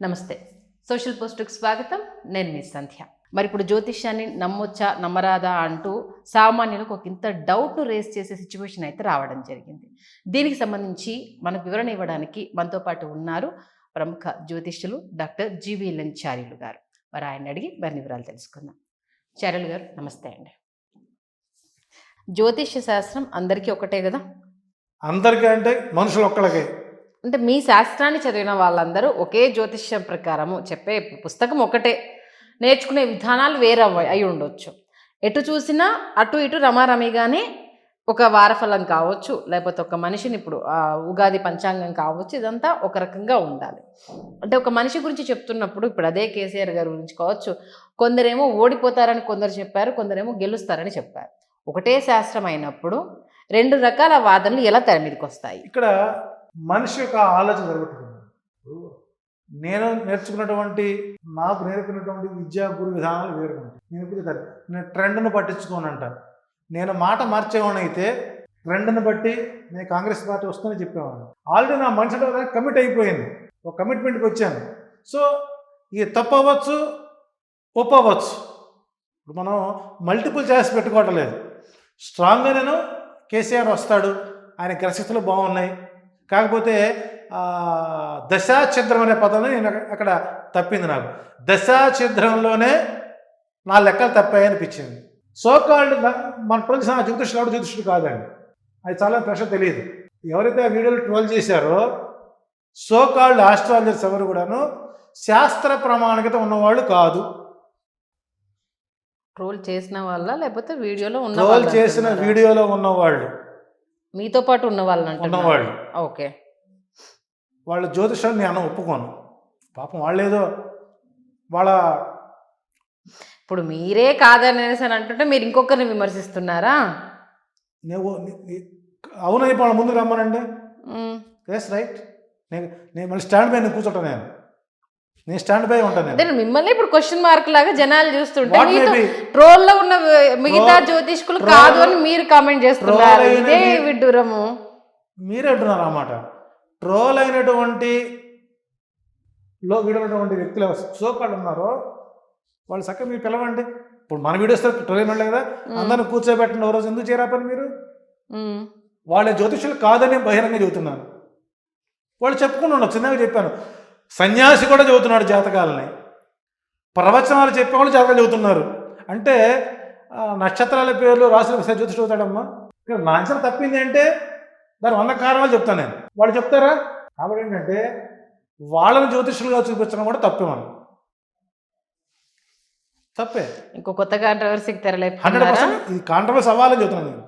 నమస్తే. సోషల్ పోస్టుకు స్వాగతం. నేను మీ సంధ్య. మరి ఇప్పుడు జ్యోతిష్యాన్ని నమ్మొచ్చా నమ్మరాదా అంటూ సామాన్యులకు ఒక ఇంత డౌట్ను రేస్ చేసే సిచ్యువేషన్ అయితే రావడం జరిగింది. దీనికి సంబంధించి మనకు వివరణ ఇవ్వడానికి మనతో పాటు ఉన్నారు ప్రముఖ జ్యోతిష్యులు డాక్టర్ జీవీఎల్ఎన్ చార్యులు గారు. మరి ఆయన అడిగి మరిన్ని వివరాలు తెలుసుకుందాం. చార్యులు గారు నమస్తే అండి. జ్యోతిష్య శాస్త్రం అందరికీ ఒకటే కదా? అందరికీ అంటే మనుషులు ఒక్కళ్ళకే. అంటే మీ శాస్త్రాన్ని చదివిన వాళ్ళందరూ ఒకే జ్యోతిష్యం ప్రకారము చెప్పే పుస్తకం ఒకటే, నేర్చుకునే విధానాలు వేరే అయి ఉండొచ్చు. ఎటు చూసినా అటు ఇటు రమారమిగానే ఒక వారఫలం కావచ్చు, లేకపోతే ఒక మనిషిని ఇప్పుడు ఉగాది పంచాంగం కావచ్చు, ఇదంతా ఒక రకంగా ఉండాలి. అంటే ఒక మనిషి గురించి చెప్తున్నప్పుడు ఇప్పుడు అదే కేసీఆర్ గారి గురించి కావచ్చు, కొందరేమో ఓడిపోతారని కొందరు చెప్పారు, కొందరేమో గెలుస్తారని చెప్పారు. ఒకటే శాస్త్రం అయినప్పుడు రెండు రకాల వాదనలు ఎలా తెర మీదకి వస్తాయి? ఇక్కడ మనిషి యొక్క ఆలోచన జరుగుతుంది. నేను నేర్చుకున్నటువంటి నాకు నేర్పినటువంటి విద్యా గురు విధానాలు వేరుకుంటాయి. నేను ట్రెండ్ను పట్టించుకోనంట. నేను మాట మార్చేవాడిని అయితే ట్రెండ్ను బట్టి నేను కాంగ్రెస్ పార్టీ వస్తుందని చెప్పేవాడిని. ఆల్రెడీ నా మనసులో కమిట్ అయిపోయింది, ఒక కమిట్మెంట్కి వచ్చాను. సో ఇది తప్పు అవ్వచ్చు, ఒప్పు అవ్వచ్చు. ఇప్పుడు మనం మల్టిపుల్ చాయిస్ పెట్టుకోవటం లేదు. స్ట్రాంగ్గా నేను కేసీఆర్ వస్తాడు, ఆయన గ్రహస్థితులు బాగున్నాయి, కాకపోతే దశాఛిద్రం అనే పదం నేను అక్కడ తప్పింది. నాకు దశాఛిద్రంలోనే నా లెక్కలు తప్పాయి అనిపించింది. సోకాల్డ్ మన ప్రొఫెసర్ నా జ్యోతిష్యుడు కాదండి, అది చాలా ప్రశ్న తెలియదు. ఎవరైతే ఆ వీడియోలు ట్రోల్ చేశారో సోకాల్డ్ ఆస్ట్రాలజర్స్ ఎవరు కూడాను శాస్త్ర ప్రమాణికత ఉన్నవాళ్ళు కాదు. ట్రోల్ చేసిన వాళ్ళ లేకపోతే వీడియోలో ఉన్న ట్రోల్ చేసిన వీడియోలో ఉన్నవాళ్ళు, మీతో పాటు ఉన్నవాళ్ళు ఉన్నవాళ్ళు. ఓకే, వాళ్ళ జ్యోతిషాన్ని నేను ఒప్పుకోను. పాపం వాళ్ళేదో వాళ్ళ ఇప్పుడు మీరే కాదనేసి అని అంటుంటే మీరు ఇంకొకరిని విమర్శిస్తున్నారా? నువ్వు అవునని వాళ్ళ ముందు రమ్మనండి. Yes right. నేను మళ్ళీ స్టాండ్ బై కూర్చుంటాను. నేను స్టాండ్ బై ఉంటాను. మిమ్మల్ని ఇప్పుడు క్వశ్చన్ మార్క్ లాగా జనాలు చూస్తుంటే ట్రోల్ లో ఉన్న మిగతా జ్యోతిష్కులు కాదు అని మీరు కామెంట్ చేస్తున్నారు. ఇదే విడ్డూరము. మీరే అంటున్నారు అన్నమాట. ట్రోల్ అయినటువంటి వీడినటువంటి వ్యక్తులు సోకాళ్ళు ఉన్నారో వాళ్ళు చక్కగా మీరు పిలవండి. ఇప్పుడు మన వీడియోస్ ట్రోల్ అయిన కదా, అందరిని కూర్చోబెట్టండి. ఓ రోజు ఎందుకు చేయరా పని మీరు? వాళ్ళ జ్యోతిష్యులు కాదని బహిరంగ చెబుతున్నాను. వాళ్ళు చెప్పుకుని ఉండవు. చిన్నగా చెప్పాను, సన్యాసి కూడా చదువుతున్నాడు జాతకాలని, ప్రవచనాలు చెప్పేవాళ్ళు జాతకాలు చదువుతున్నారు. అంటే నక్షత్రాల పేర్లు రాసిన జ్యోతిషుడు అవుతాడమ్మా. ఇక్కడ నా అంచనా తప్పింది అంటే దాని 100 కారణాలు చెప్తాను నేను. వాళ్ళు చెప్తారా? కాబట్టి ఏంటంటే వాళ్ళని జ్యోతిషులుగా చూపించడం కూడా తప్పే. మనం తప్పే. ఇంకో కొత్త కాంట్రవర్సీకి తెరలేదు. 100% ఇది కాంట్రవర్సీ అవ్వాలని చెప్తున్నాను నేను.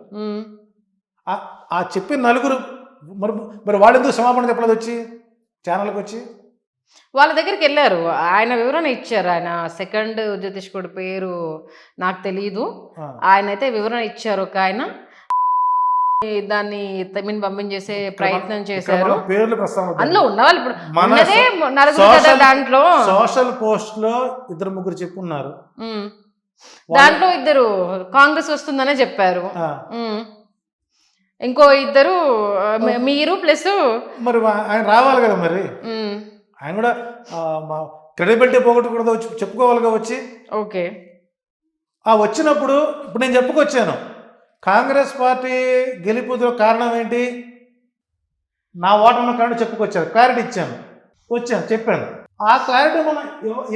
ఆ చెప్పిన నలుగురు మరి వాళ్ళు ఎందుకు సమాపణ చెప్పలేదు? వచ్చి ఛానల్కి వచ్చి వాళ్ళ దగ్గరికి వెళ్ళారు, ఆయన వివరణ ఇచ్చారు. ఆయన సెకండ్ జ్యోతిష్కుడి పేరు నాకు తెలియదు, ఆయన అయితే వివరణ ఇచ్చారు. ఒక ఆయన దాన్ని పంపించేసే ప్రయత్నం చేశారు. అందులో ఉన్నవాళ్ళు ఇప్పుడు నలుగురు దాంట్లో సోషల్ పోస్ట్ లో 2-3 చెప్పున్నారు. దాంట్లో 2 కాంగ్రెస్ వస్తుందనే చెప్పారు. ఇంకో 2 మీరు ప్లస్ మరి ఆయన రావాలి కదా. మరి ఆయన కూడా క్రెడిబిలిటీ పోగొట్టకూడదు, వచ్చి చెప్పుకోవాలిగా వచ్చి. ఓకే, వచ్చినప్పుడు ఇప్పుడు నేను చెప్పుకొచ్చాను, కాంగ్రెస్ పార్టీ గెలుపుతో కారణం ఏంటి, నా ఓటమి కారణం చెప్పుకొచ్చాను, క్లారిటీ ఇచ్చాను, చెప్పాను. ఆ క్లారిటీ మనం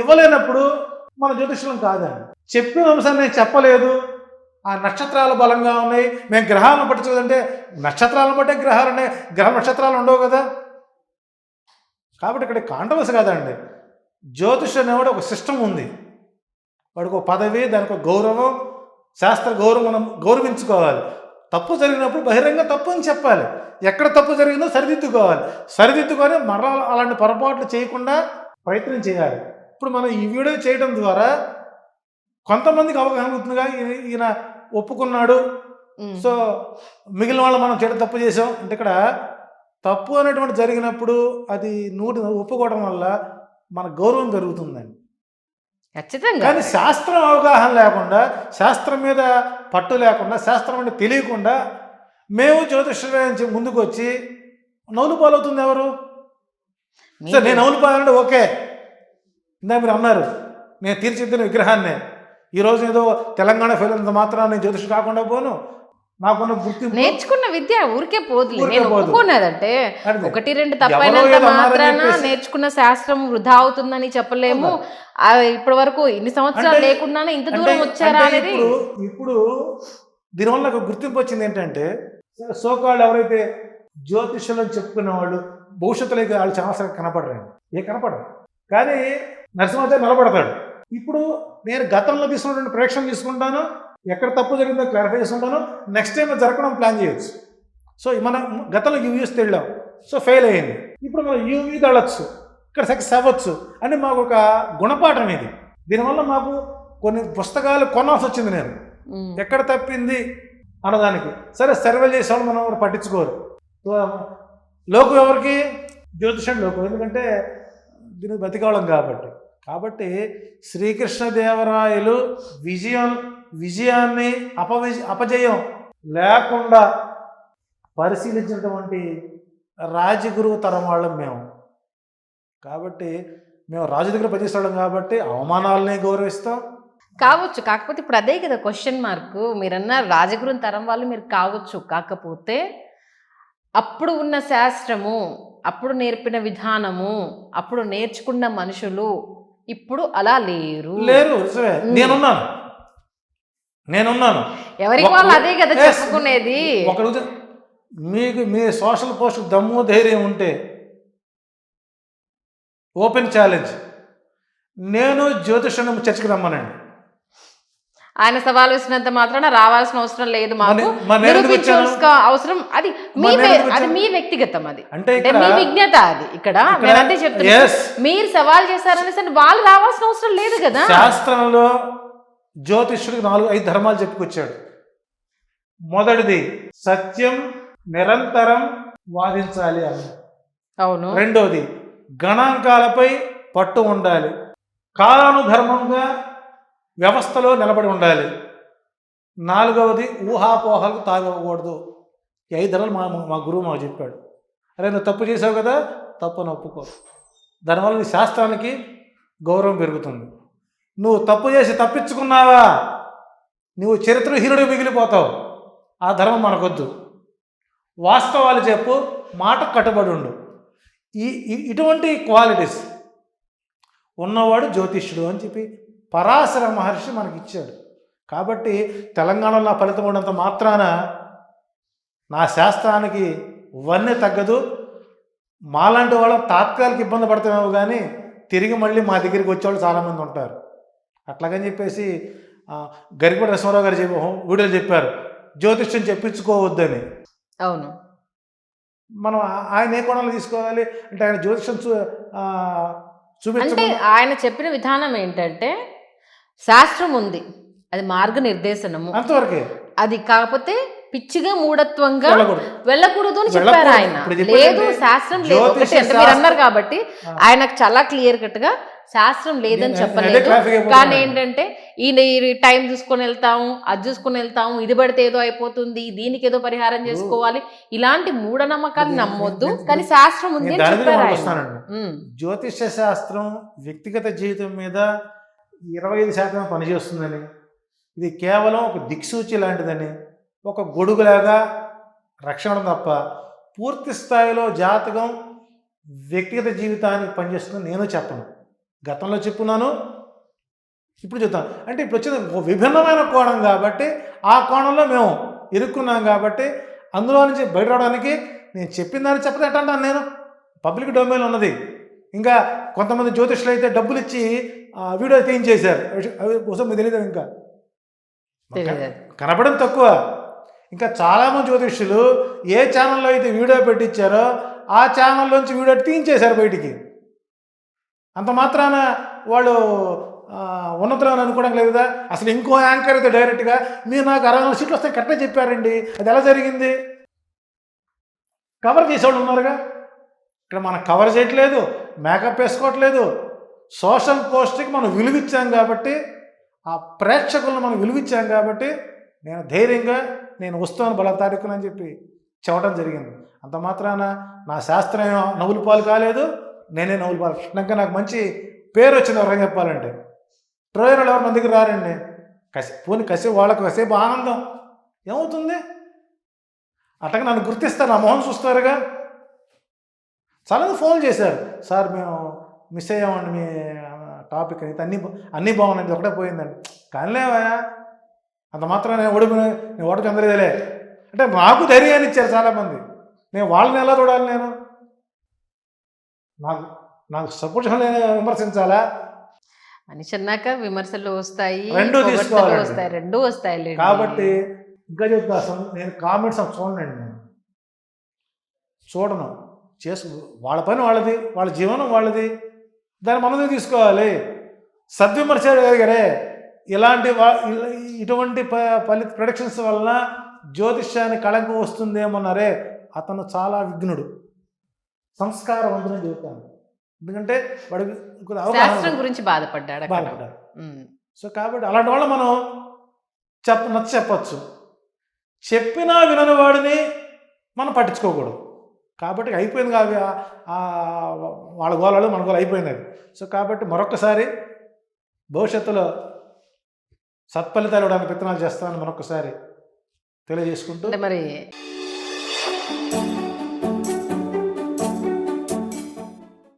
ఇవ్వలేనప్పుడు మన జ్యోతిష్యం కాదండి. చెప్పిన అంశాన్ని నేను చెప్పలేదు, ఆ నక్షత్రాలు బలంగా ఉన్నాయి, మేము గ్రహాలను బట్టి చూడంటే నక్షత్రాలను బట్టే గ్రహాలు ఉన్నాయి, నక్షత్రాలు ఉండవు కదా. కాబట్టి ఇక్కడ కాంట్రవర్సీ కాదండి. జ్యోతిషం అనేవాడు ఒక సిస్టమ్ ఉంది, వాడికి ఒక పదవి, దానికి ఒక గౌరవం, శాస్త్ర గౌరవం మనం గౌరవించుకోవాలి. తప్పు జరిగినప్పుడు బహిరంగ తప్పు అని చెప్పాలి, ఎక్కడ తప్పు జరిగిందో సరిదిద్దుకోవాలి, సరిదిద్దుకొని మరలా అలాంటి పొరపాట్లు చేయకుండా ప్రయత్నం చేయాలి. ఇప్పుడు మనం ఈ వీడియో చేయడం ద్వారా కొంతమందికి అవగాహన అవుతుందిగా, ఈయన ఒప్పుకున్నాడు, సో మిగిలిన వాళ్ళు మనం చేయడం తప్పు చేసాం అంటే. ఇక్కడ తప్పు అనేటువంటి జరిగినప్పుడు అది 100 ఒప్పుకోవడం వల్ల మన గౌరవం పెరుగుతుందండి. ఖచ్చితంగా. కానీ శాస్త్రం అవగాహన లేకుండా, శాస్త్రం మీద పట్టు లేకుండా, శాస్త్రం అంటే తెలియకుండా మేము జ్యోతిష్యం ముందుకు వచ్చి నవ్వులు పాలవుతుంది ఎవరు? నేను నవ్వులు పాలంటే ఓకే, ఇందాక మీరు అన్నారు నేను తీర్చిదిద్దిన విగ్రహాన్నే. ఈరోజు ఏదో తెలంగాణ ఫెయిల్ అయినంత మాత్రాన నేను జ్యోతిషం కాకుండా పోను. నాకున్న గుర్తింపు నేర్చుకున్న విద్య ఊరికే పోదులే. ఊరికే నేను పోదు. ఒప్పుకున్నదంటే అదే. 1-2 ఎవరో తప్పైనంత ఏదో అన్నారని మాత్రాన చెప్పేసి- నేర్చుకున్న శాస్త్రం వృధా అవుతుందని చెప్పలేము. ఇప్పటి వరకు ఇన్ని సంవత్సరాలు అంటే- లేకుండానే ఇంత దూరం వచ్చారా అంటే అనేది ఇప్పుడు దీనివల్ల ఒక గుర్తింపు వచ్చింది ఏంటంటే సోకాళ్ళు ఎవరైతే జ్యోతిష్యులు అని చెప్పుకునే వాళ్ళు భవిష్యత్తులో ఇక వాళ్ళు చాలా కనపడరండి. కనపడరు. కానీ నరసింహాచార్య నిలబడతాడు. ఇప్పుడు నేను గతంలో తీసుకున్నటువంటి ప్రేక్షణ తీసుకుంటాను, ఎక్కడ తప్పు జరిగిందో క్లారిఫై చేసుకుంటాను, నెక్స్ట్ టైం జరగడం ప్లాన్ చేయొచ్చు. సో మనం గతంలో యూవీస్ వెళ్ళాం, సో ఫెయిల్ అయ్యింది. ఇప్పుడు మనం యూవీ వెళ్ళొచ్చు, ఇక్కడ సక్సెస్ అవ్వచ్చు అని మాకు ఒక గుణపాఠం ఇది. దీనివల్ల మాకు కొన్ని పుస్తకాలు కొనాల్సి వచ్చింది. నేను ఎక్కడ తప్పింది అన్నదానికి సరే సర్వే చేసేవాళ్ళు మనం ఎవరు పట్టించుకోరు. లోకం ఎవరికి జ్యోతిషం లోకం, ఎందుకంటే దీనికి బతికావడం కాబట్టి శ్రీకృష్ణదేవరాయలు విజయాన్ని అపజయం లేకుండా పరిశీలించినటువంటి రాజగురువు తరం వాళ్ళం మేము. కాబట్టి మేము రాజు దగ్గర పనిచేస్తాం కాబట్టి అవమానాలని గౌరవిస్తాం. కావచ్చు. కాకపోతే ఇప్పుడు అదే కదా క్వశ్చన్ మార్క్. మీరన్న రాజగురు తరం వాళ్ళు మీరు కావచ్చు. కాకపోతే అప్పుడు ఉన్న శాస్త్రము, అప్పుడు నేర్పిన విధానము, అప్పుడు నేర్చుకున్న మనుషులు ఇప్పుడు అలా లేరు. నేనున్నాను. ఎవరికి వాళ్ళు అదే కదా చెప్పుకునేది. ఒకరోజు మీకు మీ సోషల్ పోస్ట్ దమ్ము ధైర్యం ఉంటే ఓపెన్ ఛాలెంజ్, నేను జ్యోతిషం చర్చకి రమ్మనండి. ఆయన సవాల్ వేసినంత మాత్రాన రావాల్సిన అవసరం లేదు. మాకు అవసరం అది మీ వ్యక్తిగతం, అది అంటే మీ విజ్ఞత. అది ఇక్కడ నేను అంతే చెప్తున్నా. మీరు సవాల్ చేశారనేసి వాళ్ళు రావాల్సిన అవసరం లేదు కదా. శాస్త్రంలో జ్యోతిష్యుడికి 4-5 ధర్మాలు చెప్పుకొచ్చాడు. మొదటిది సత్యం నిరంతరం వాదించాలి అన్న. అవును. రెండోది గణాంకాలపై పట్టు ఉండాలి, కాలానుధర్మంగా వ్యవస్థలో నిలబడి ఉండాలి. 4వది ఊహాపోహాలకు తాగకూడదు. ఈ 5 ధరలు మా గురువు మాకు చెప్పాడు. అరే నువ్వు తప్పు చేసావు కదా, తప్పును ఒప్పుకో. దానివల్ల నీ శాస్త్రానికి గౌరవం పెరుగుతుంది. నువ్వు తప్పు చేసి తప్పించుకున్నావా, నువ్వు చరిత్రహీనుడు మిగిలిపోతావు. ఆ ధర్మం మనకొద్దు. వాస్తవాలు చెప్పు, మాట కట్టుబడి ఉండు. ఇటువంటి క్వాలిటీస్ ఉన్నవాడు జ్యోతిష్యుడు అని చెప్పి పరాశర మహర్షి మనకి ఇచ్చాడు. కాబట్టి తెలంగాణలో నా ఫలితం ఉన్నంత మాత్రాన నా శాస్త్రానికి వన్నె తగ్గదు. మాలాంటి వాళ్ళం తాత్కాలిక ఇబ్బంది పడతామేమో కానీ తిరిగి మళ్ళీ మా దగ్గరికి వచ్చేవాళ్ళు చాలామంది ఉంటారు. అట్లాగని చెప్పేసి గరికపాటి నరసింహారావు గారు వీడియోలు చెప్పారు జ్యోతిష్యం చెప్పించుకోవద్దని. అవును. మనం ఆయన ఏ కోణంలో తీసుకోవాలి అంటే ఆయన జ్యోతిష్యం అంటే ఆయన చెప్పిన విధానం ఏంటంటే శాస్త్రం ఉంది, అది మార్గనిర్దేశనము అంతవరకే. అది కాకపోతే పిచ్చిగా మూఢత్వంగా వెళ్ళకూడదు అని చెప్పారు ఆయన. లేదు శాస్త్రం లేదు ఒకటి అంటే మీరు అన్నారు కాబట్టి ఆయనకు చాలా క్లియర్ కట్ గా శాస్త్రం లేదని చెప్పలేదు. కానీ ఏంటంటే ఈ టైం చూసుకొని వెళ్తాము, అది చూసుకొని వెళ్తాము, ఇది పడితే ఏదో అయిపోతుంది, దీనికి ఏదో పరిహారం చేసుకోవాలి, ఇలాంటి మూఢనమ్మకాలు నమ్మొద్దు. కానీ శాస్త్రం ఉంది అని చెప్పారు ఆయన. జ్యోతిష శాస్త్రం వ్యక్తిగత జీవితం మీద 25% పనిచేస్తుందని, ఇది కేవలం ఒక దిక్సూచి లాంటిదని, ఒక గొడుగులాగా రక్షణ తప్ప పూర్తి స్థాయిలో జాతకం వ్యక్తిగత జీవితానికి పనిచేస్తుందని నేను చెప్పను. గతంలో చెప్పున్నాను, ఇప్పుడు చెప్తాను. అంటే ఇప్పుడు వచ్చేది విభిన్నమైన కోణం కాబట్టి ఆ కోణంలో మేము ఇరుక్కున్నాం కాబట్టి అందులో నుంచి బయట రావడానికి నేను చెప్పిన దాన్ని చెప్పదు ఎట్టంటాను. నేను పబ్లిక్ డొమైన్ ఉన్నది. ఇంకా కొంతమంది జ్యోతిష్యులు అయితే డబ్బులు ఇచ్చి వీడియో తీయించేశారు. అవి కోసం మీకు తెలియదు, ఇంకా కనపడడం తక్కువ. ఇంకా చాలామంది జ్యోతిష్యులు ఏ ఛానల్లో అయితే వీడియో పెట్టించారో ఆ ఛానల్లోంచి వీడియో తీయించేశారు బయటికి. అంత మాత్రాన వాళ్ళు ఉన్నతులను అనుకోవడం లేదు కదా. అసలు ఇంకో యాంకర్ అయితే డైరెక్ట్గా మీరు నాకు 64 సీట్లు వస్తాయి కరెక్ట్గా చెప్పారండి, అది ఎలా జరిగింది? కవర్ చేసేవాళ్ళు ఉన్నారుగా. ఇక్కడ మనం కవర్ చేయట్లేదు, మేకప్ వేసుకోవట్లేదు. సోషల్ పోస్ట్కి మనం విలువిచ్చాం కాబట్టి, ఆ ప్రేక్షకులను మనం విలువిచ్చాం కాబట్టి నేను ధైర్యంగా నేను వస్తాను బలతారీఖునని చెప్పి చెప్పడం జరిగింది. అంత మాత్రాన నా శాస్త్రం నవ్వుల పాలు కాలేదు, నేనే నవ్వుల పాలు. ఇంకా నాకు మంచి పేరు వచ్చింది ఎవరైనా చెప్పాలంటే. ట్రోజన్ వాళ్ళు ఎవరు మన దగ్గర రారండి. పోనీ వాళ్ళకు కాసేపు ఆనందం ఏమవుతుంది? అట్టగా నన్ను గుర్తిస్తారు, నా మొహం చూస్తారుగా. చాలామంది ఫోన్ చేశారు, సార్ మేము మిస్ అయ్యామండి మీ టాపిక్ అయితే అన్నీ బాగున్నాయి, ఒకటే పోయిందండి. కానిలేవా, అంత మాత్రం నేను ఓడిపోయి అందలేదులే అంటే నాకు ధైర్యాన్ని ఇచ్చారు చాలామంది. నేను వాళ్ళని ఎలా చూడాలి? నాకు సపోర్ట్ విమర్శించాలా? మనిషి అన్నాక విమర్శలు వస్తాయి, రెండూ పొగడ్తలు తీసుకోవాలండి. వస్తాయి, రెండూ వస్తాయి. కాబట్టి ఇంకా చెప్తా, నేను కామెంట్స్ చూడండి, నేను చూడను. వాళ్ళ పని వాళ్ళది, వాళ్ళ జీవనం వాళ్ళది, దాన్ని మనదే తీసుకోవాలి. సద్విమర్శ కలిగారే ఇటువంటి ప్రొడిక్షన్స్ వలన జ్యోతిష్యానికి కళంకం వస్తుందేమన్నారే, అతను చాలా విఘ్నుడు, సంస్కారవంతుని చెబుతాను. ఎందుకంటే వాడికి శాస్త్రం గురించి బాధపడ్డాడు. సో కాబట్టి అలాంటి వాళ్ళు మనం చెప్పచ్చు. చెప్పినా వినని వాడిని మనం పట్టించుకోకూడదు. కాబట్టి అయిపోయింది కాదు, వాళ్ళ గోళాలు మన గోళ అయిపోయింది అది. సో కాబట్టి మరొకసారి భవిష్యత్తులో సత్ఫలితాలు ఇవ్వడానికి ప్రయత్నాలు చేస్తానని మరొకసారి తెలియజేసుకుంటూ మరి